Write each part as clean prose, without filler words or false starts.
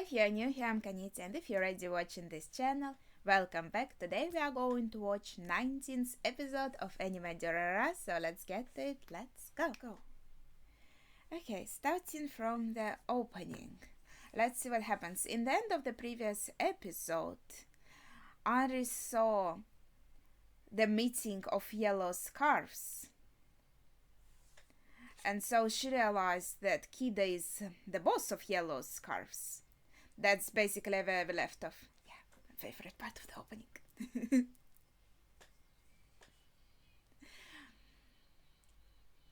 if you're new here, I'm Kanita, and if you're already watching this channel, welcome back. Today we are going to watch 19th episode of anime Durarara, so let's get to it. Let's go. Okay, starting from the opening. Let's see what happens. In the end of the previous episode, Henri saw the meeting of yellow scarves. And so she realized that Kida is the boss of yellow scarves. That's basically where we left off. Yeah, my favorite part of the opening.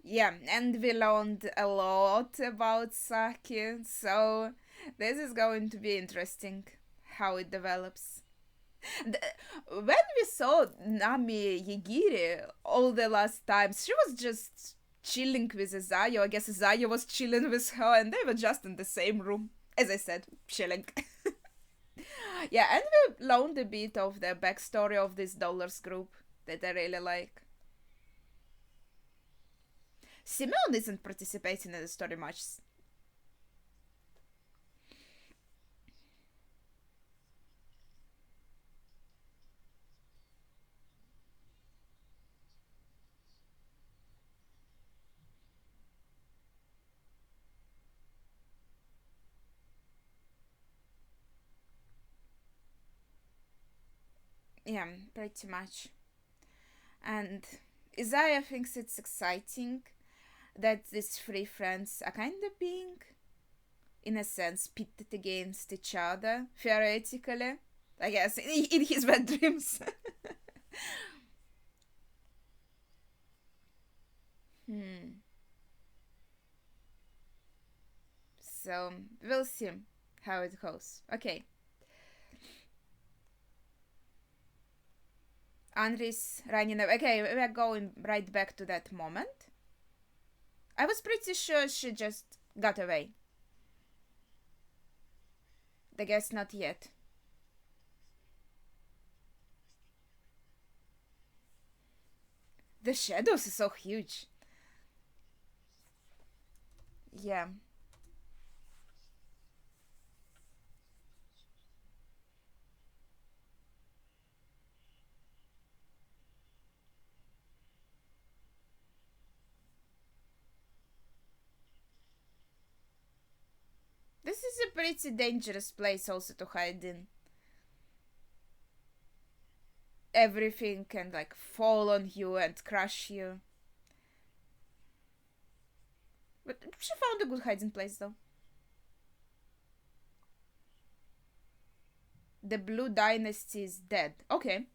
Yeah, and we learned a lot about Saki, so this is going to be interesting how it develops. When we saw Nami Yigiri all the last times, she was just chilling with Zayo. I guess Zayo was chilling with her, and they were just in the same room. As I said, chilling. Yeah, and we learned a bit of the backstory of this Dollars group that I really like. Simeon isn't participating in the story much. Yeah, pretty much. And Isaiah thinks it's exciting that these three friends are kind of being, in a sense, pitted against each other, theoretically. I guess, in his bad dreams. Hmm. So, we'll see how it goes. Okay. Andres running away. Okay, we're going right back to that moment. I was pretty sure she just got away. I guess not yet. The shadows are so huge. Yeah. This is a pretty dangerous place also to hide in. Everything can like fall on you and crush you. But she found a good hiding place though. The Blue Dynasty is dead. Okay.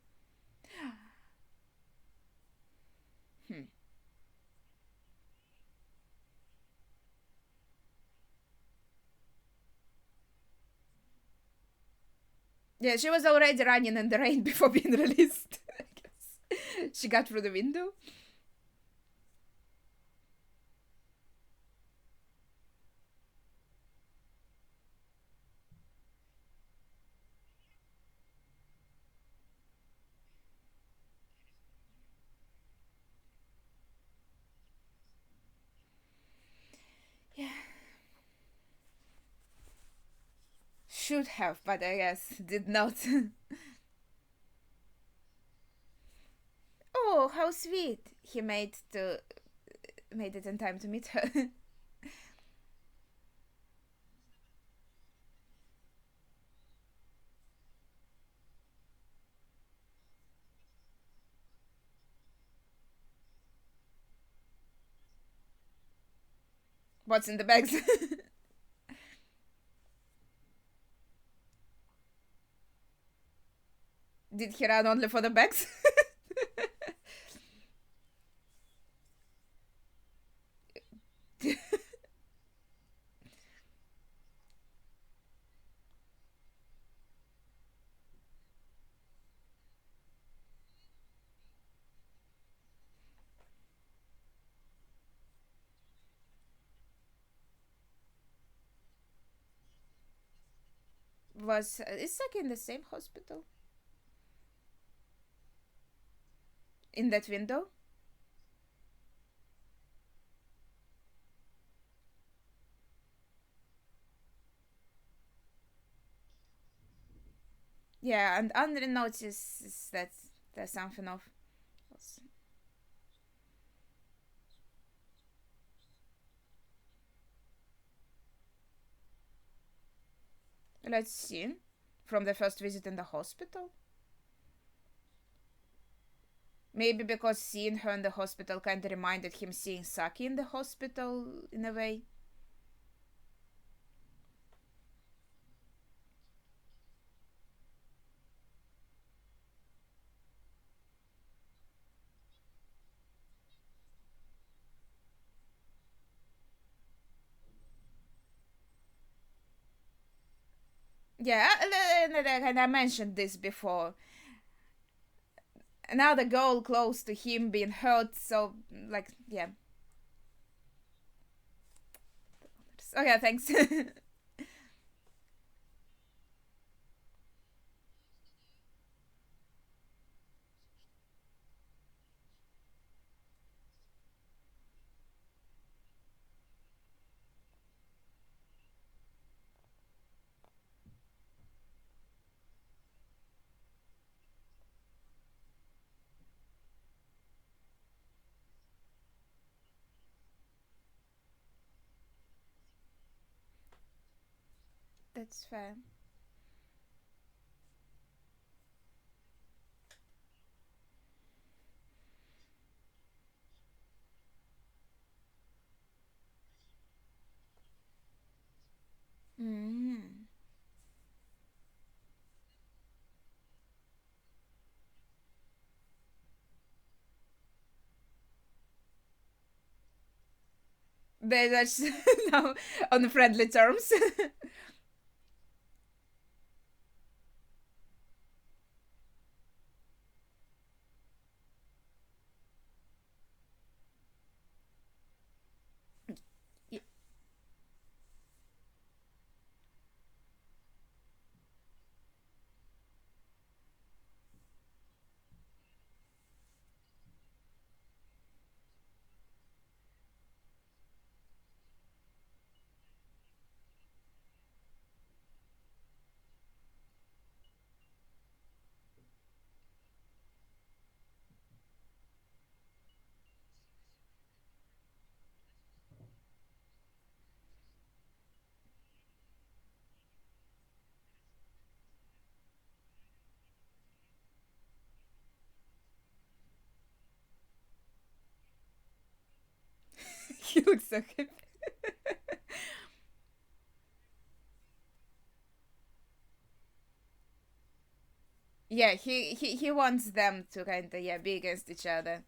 Hmm. Yeah, she was already running in the rain before being released. I guess she got through the window. Yeah, should have, but I guess did not. Oh, how sweet! He made it in time to meet her. What's in the bags? Did he run only for the bags? Was is Saki in the same hospital? In that window? Yeah, and Andre notices that there's something off. Let's see. From the first visit in the hospital? Maybe because seeing her in the hospital kind of reminded him seeing Saki in the hospital in a way. Yeah, and I mentioned this before. Another goal close to him being hurt, so, like, yeah. Okay, thanks. That's fair. Mm. That's now on friendly terms. He looks so happy. Yeah, he wants them to kind of, yeah, be against each other.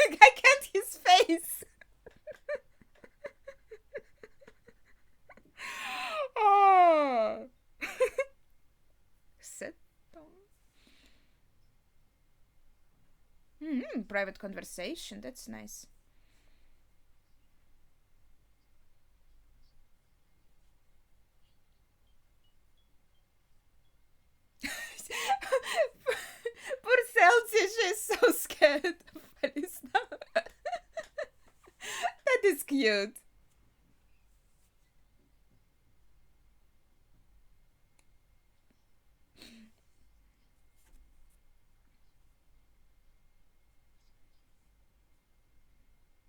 I can't his face. Oh. Sit down. Private conversation. That's nice. Poor Celsius, she's so scared of Felista. That is cute.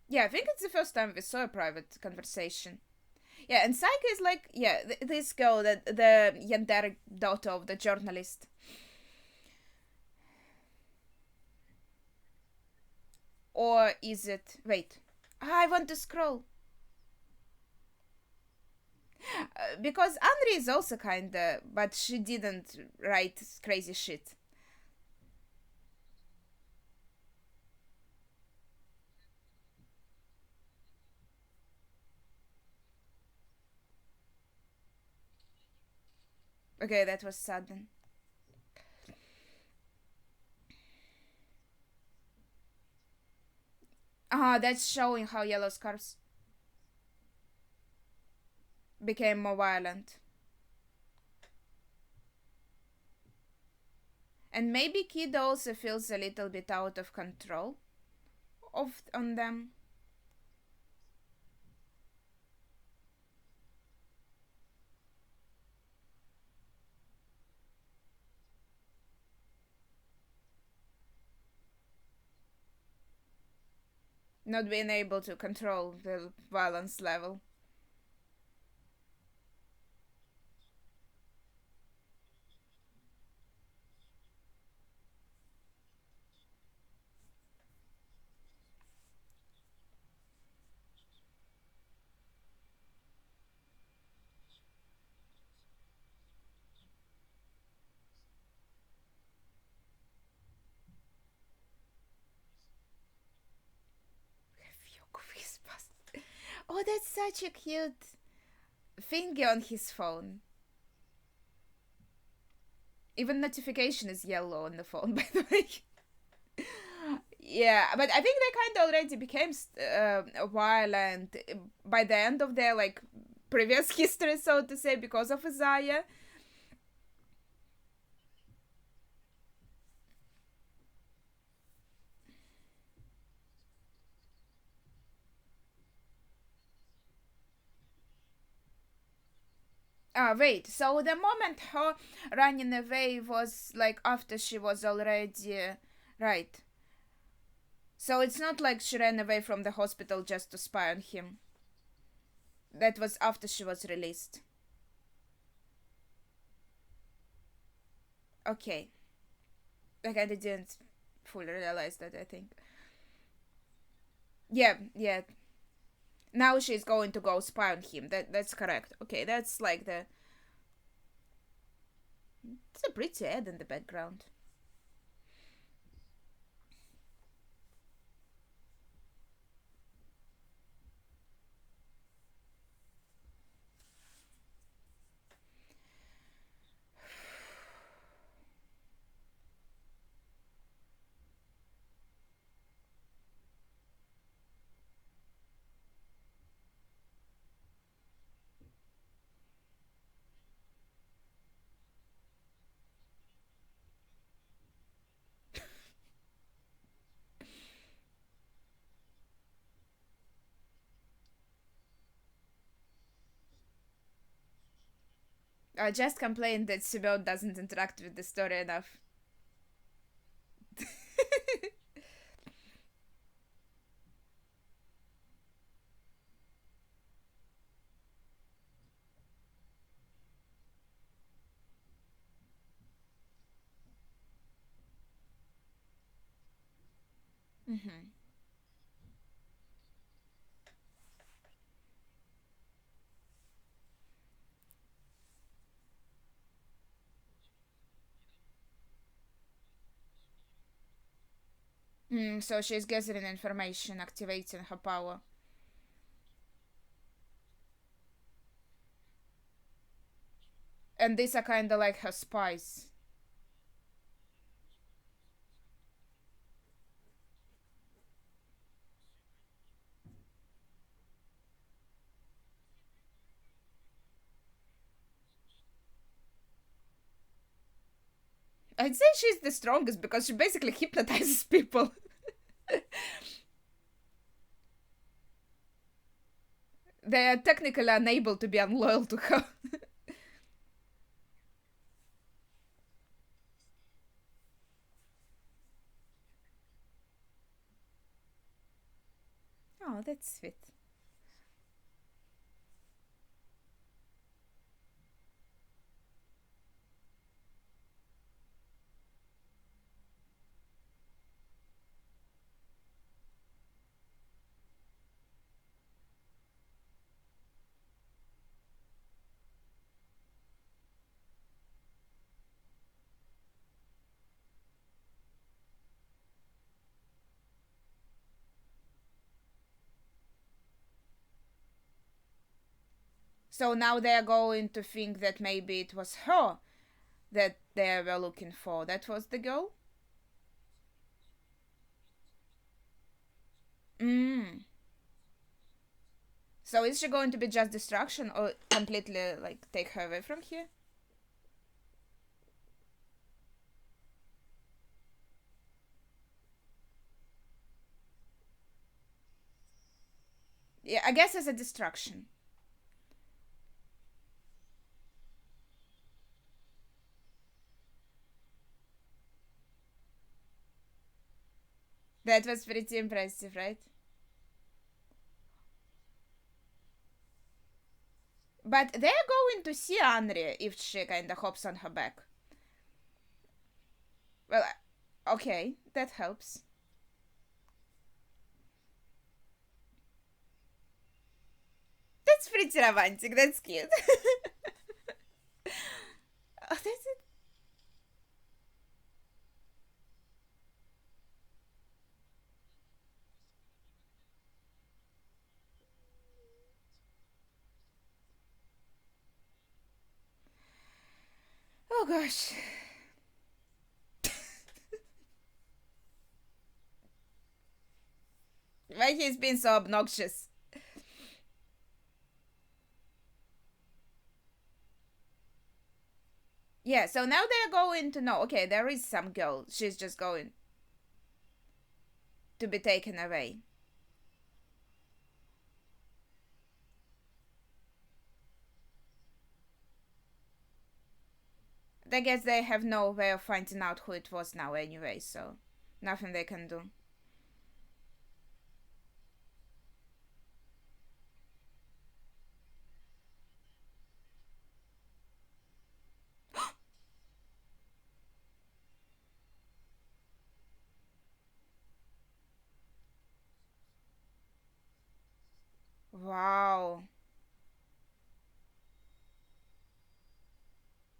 Yeah, I think it's the first time we saw a private conversation. Yeah, and Saika is like, yeah, this girl, the Yandere daughter of the journalist. Or is it. Wait. I want to scroll. Because Andri is also kinda. But she didn't write crazy shit. Okay, that was sudden. Ah, that's showing how yellow scarves became more violent. And maybe Kid also feels a little bit out of control of on them. Not being able to control the violence level. Oh, that's such a cute thingy on his phone. Even notification is yellow on the phone, by the way. Yeah, but I think they kind of already became violent by the end of their like previous history, so to say, because of Isaiah. Ah, wait. So the moment her running away was like after she was already right. So it's not like she ran away from the hospital just to spy on him. That was after she was released. Okay. Like I didn't fully realize that, I think. Yeah, yeah. Now she's going to go spy on him. That's correct. Okay, that's like the it's a pretty ad in the background. I just complained that Sibyl doesn't interact with the story enough. Mm-hmm. So she's gathering information, activating her power. And these are kind of like her spies. I'd say she's the strongest because she basically hypnotizes people. They are technically unable to be unloyal to her. Oh, that's sweet. So now they are going to think that maybe it was her that they were looking for. That was the girl? Mm. So is she going to be just distraction or completely like take her away from here? Yeah, I guess as a distraction. That was pretty impressive, right? But they're going to see Anri if she kinda hops on her back. Well, okay, that helps. That's pretty romantic. That's cute. Oh, that's it. Oh gosh. Why he's been so obnoxious? Yeah, so now they're going to know. Okay, there is some girl. She's just going to be taken away. I guess they have no way of finding out who it was now anyway, so nothing they can do. Wow.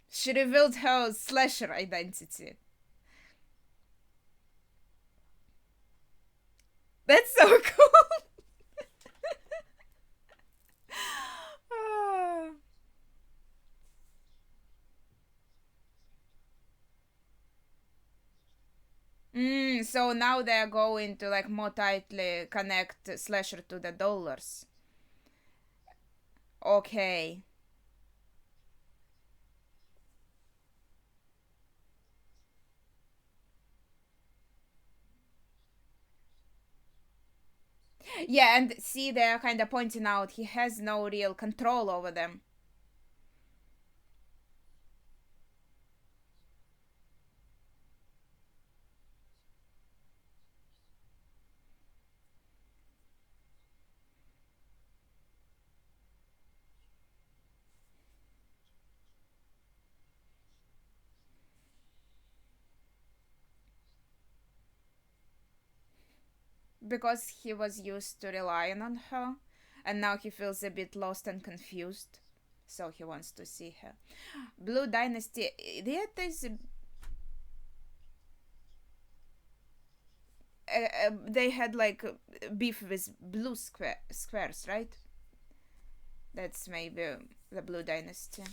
She revealed her slasher identity. That's so cool. Ah. So now they're going to like more tightly connect slasher to the dollars. Okay. Yeah, and see, they're kind of pointing out he has no real control over them. Because he was used to relying on her, and now he feels a bit lost and confused. So he wants to see her. Blue Dynasty. That is. They had like beef with blue squares, right? That's maybe the Blue Dynasty.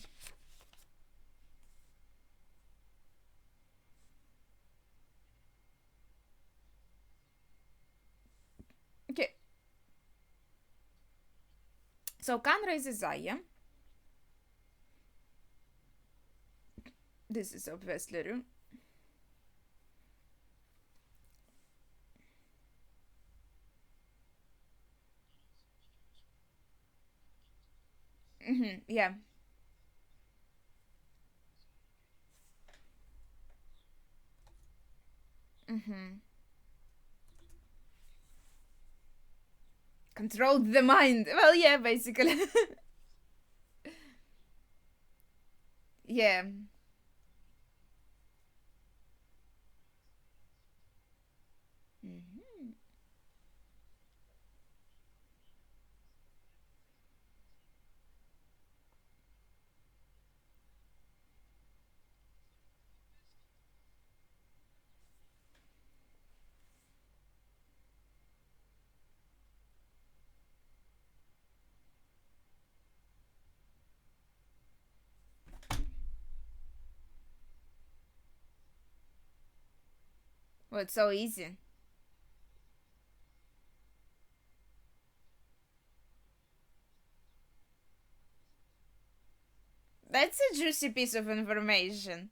Okay, so Khan raises Zaya. This is obviously Ru. Yeah. Mm-hmm. Controlled the mind. Well, yeah, basically. Yeah. Mm-hmm. Well, it's so easy. That's a juicy piece of information.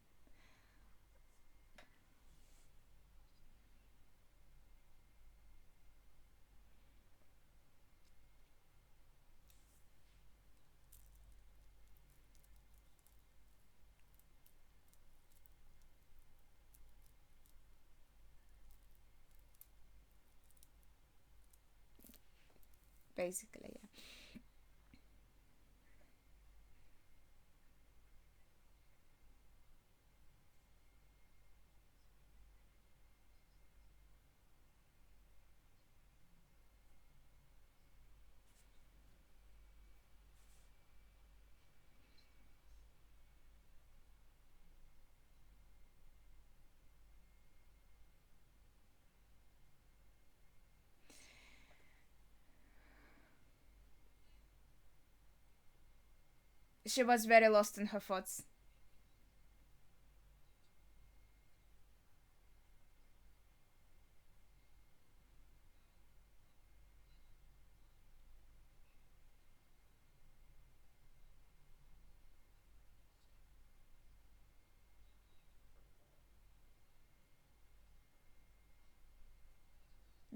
basically. She was very lost in her thoughts.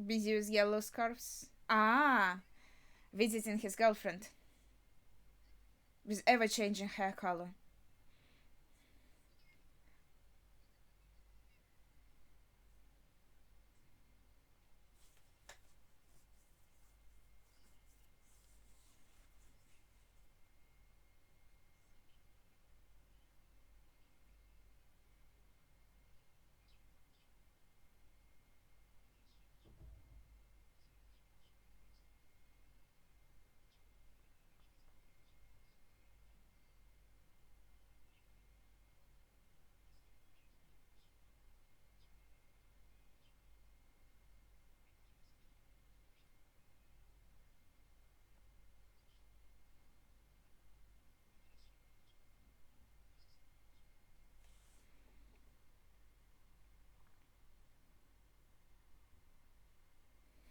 Busy with yellow scarves. Ah, visiting his girlfriend with ever changing hair color.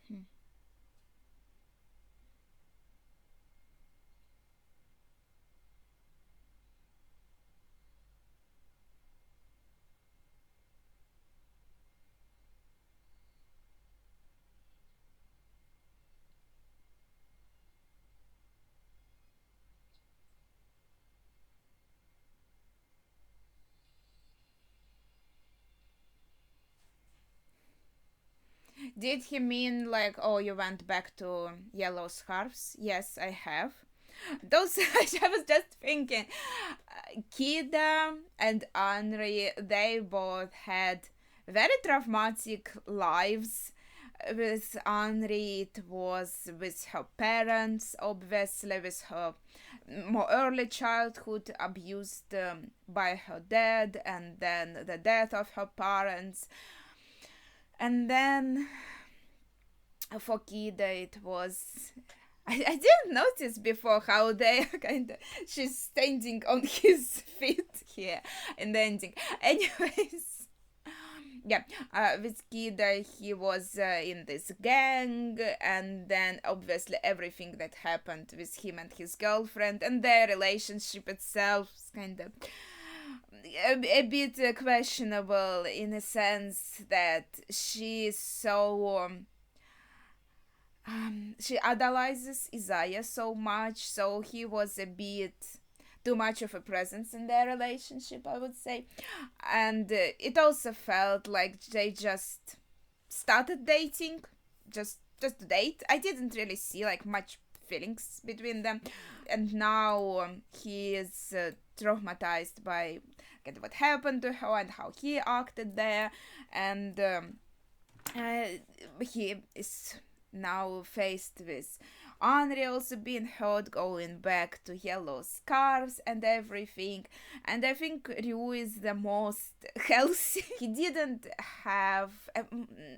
Hmm. Did he mean like, oh, you went back to yellow scarves? Yes, I have. Those I was just thinking. Kida and Henri, they both had very traumatic lives. With Henri, it was with her parents, obviously, with her more early childhood abused by her dad, and then the death of her parents. And then for Kida, it was I didn't notice before how they kind of she's standing on his feet here in the ending. Anyways, yeah, with Kida he was in this gang, and then obviously everything that happened with him and his girlfriend and their relationship itself is kind of a bit questionable in a sense that she is so. She idolizes Isaiah so much, so he was a bit too much of a presence in their relationship, I would say. And it also felt like they just started dating, just to date. I didn't really see like much feelings between them, and now he is traumatized by kind of what happened to her and how he acted there, and uh, he is now faced with Henri also being hurt, going back to yellow scarves and everything. And I think Ryu is the most healthy. He didn't have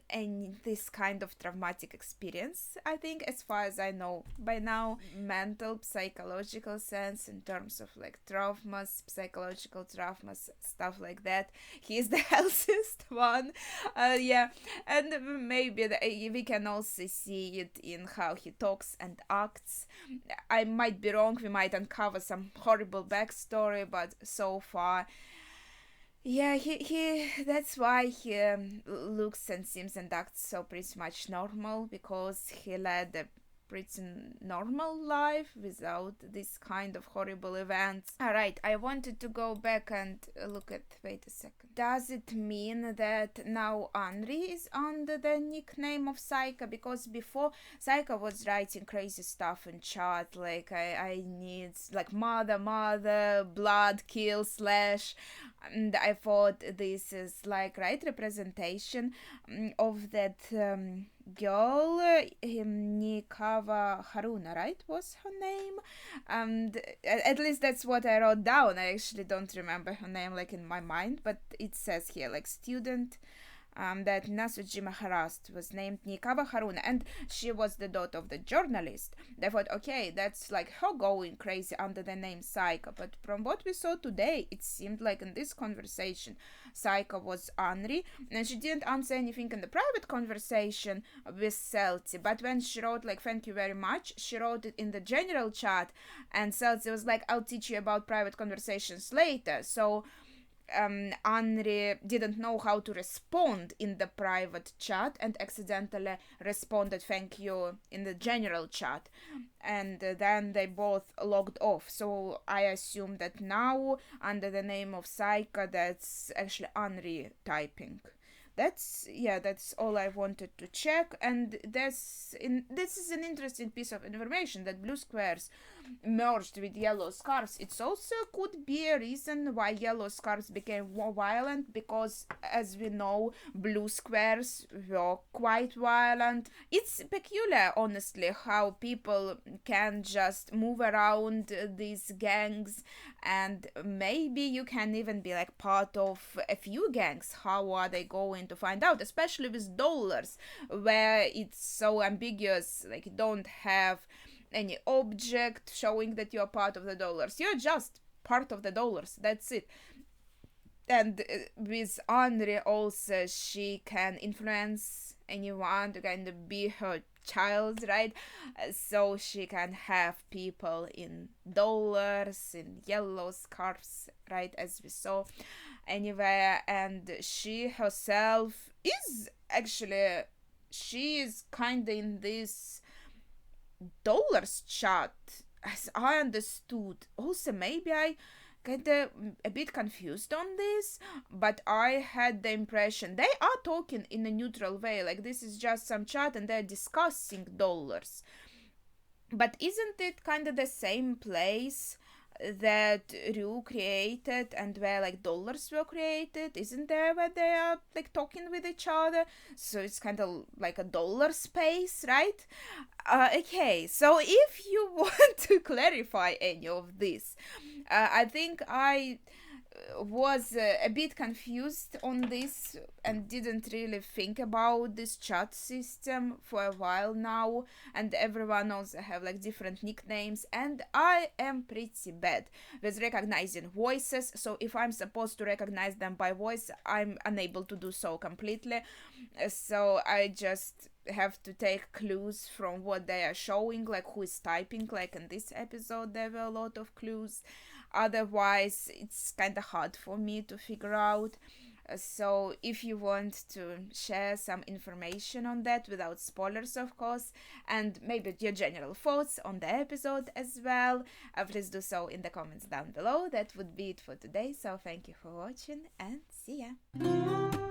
any this kind of traumatic experience, I think, as far as I know by now. Mental, psychological sense in terms of like traumas, psychological traumas, stuff like that. He is the healthiest one. Yeah, and maybe we can also see it in how he talks and acts. I might be wrong, we might uncover some horrible backstory, but so far, yeah, he that's why he looks and seems and acts so pretty much normal, because he led a pretty normal life without this kind of horrible events. Alright, I wanted to go back and look at. Wait a second. Does it mean that now Henri is under the nickname of Saika? Because before, Saika was writing crazy stuff in chat, like I need like mother, blood, kill, slash. And I thought this is like right representation of that girl, Nikava Haruna, right? Was her name? And at least that's what I wrote down. I actually don't remember her name like in my mind, but it says here like student that Nasujima harassed was named Nikava Haruna, and she was the daughter of the journalist. They thought, okay, that's like her going crazy under the name Saika. But from what we saw today, it seemed like in this conversation, Saika was Henri, and she didn't answer anything in the private conversation with Celti. But when she wrote like thank you very much, she wrote it in the general chat, and Celti was like, I'll teach you about private conversations later. So Henri didn't know how to respond in the private chat and accidentally responded thank you in the general chat, and then they both logged off. So I assume that now under the name of Saika, that's actually Henri typing. That's all I wanted to check. And this is an interesting piece of information that blue squares merged with yellow scarves. It also could be a reason why yellow scarves became more violent, because as we know, blue squares were quite violent. It's peculiar, honestly, how people can just move around these gangs, and maybe you can even be like part of a few gangs. How are they going to find out, especially with dollars, where it's so ambiguous, like you don't have any object showing that you're part of the dollars, you're just part of the dollars, that's it. And with Henri also, she can influence anyone to kind of be her child, right? So she can have people in dollars, in yellow scarves, right, as we saw anywhere. And she herself is actually, she is kind of in this dollars chat, as I understood. Also, maybe I get a bit confused on this, but I had the impression they are talking in a neutral way, like this is just some chat and they're discussing dollars. But isn't it kind of the same place that Rue created and where like dollars were created? Isn't there where they are like talking with each other? So it's kind of like a dollar space, right? Okay, so if you want to clarify any of this, I think I was a bit confused on this and didn't really think about this chat system for a while now, and everyone also have like different nicknames, and I am pretty bad with recognizing voices. So if I'm supposed to recognize them by voice, I'm unable to do so completely. So I just have to take clues from what they are showing, like who is typing. Like in this episode there were a lot of clues, otherwise it's kind of hard for me to figure out. So if you want to share some information on that without spoilers, of course, and maybe your general thoughts on the episode as well, please do so in the comments down below. That would be it for today, so thank you for watching and see ya.